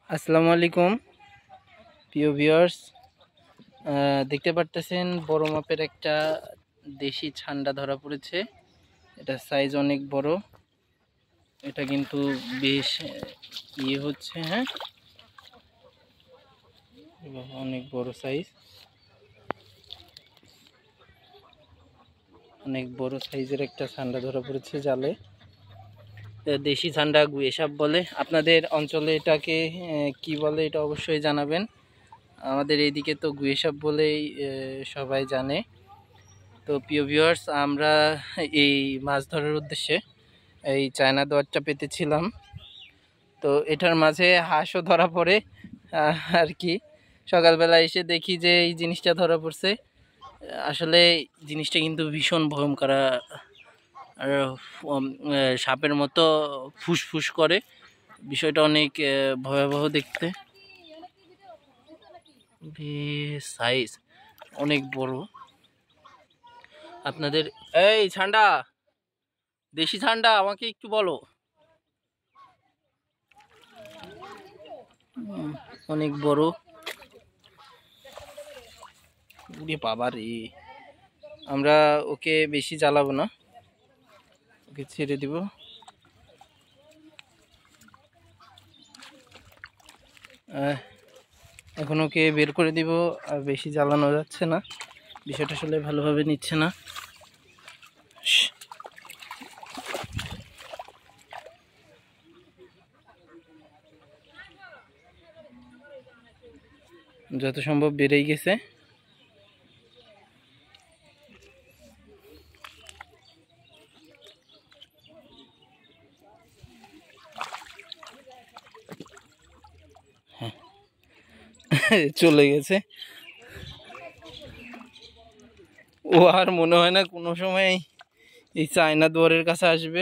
আসসালামু আলাইকুম প্রিয় ভিউয়ার্স, দেখতে পারতেছেন বড় মাপের একটা দেশি ছান্ডা ধরা পড়েছে। এটা সাইজ অনেক বড়। এটা কিন্তু বেশ ইয়ে হচ্ছে। হ্যাঁ, অনেক বড় সাইজ, অনেক বড় সাইজের একটা ছান্ডা ধরা পড়েছে জালে। দেশি ছান্ডা গুয়েসাপ বলে। আপনাদের অঞ্চলে এটাকে কি বলে এটা অবশ্যই জানাবেন। আমাদের এইদিকে তো গুয়েসাপ বলেই সবাই জানে। তো প্রিয় ভিউয়ার্স, আমরা এই মাছ ধরার উদ্দেশ্যে এই চায়না দোয়ারটা পেতেছিলাম। তো এটার মাঝে হাঁসও ধরা পড়ে আর কি। সকালবেলা এসে দেখি যে এই জিনিসটা ধরা পড়ছে। আসলে জিনিসটা কিন্তু ভীষণ ভয়ঙ্কর, আর সাপের মতো ফুসফুস করে। বিষয়টা অনেক ভয়াবহ দেখতে। সাইজ অনেক বড়। আপনাদের এই ছান্ডা, দেশি ছান্ডা আমাকে একটু বলো। অনেক বড়। উরে বাবা রে, আমরা ওকে বেশি জ্বালাবো না, ওকে ছেড়ে দিব। এখন ওকে বের করে দিব, আর বেশি জ্বালানো যাচ্ছে না। বিষয়টা আসলে ভালোভাবে নিচ্ছে না। যত সম্ভব বেড়েই গেছে। চলে গেছে। ও আর মনে হয় না কোনো সময় এই চায়না দুয়ারের কাছে আসবে।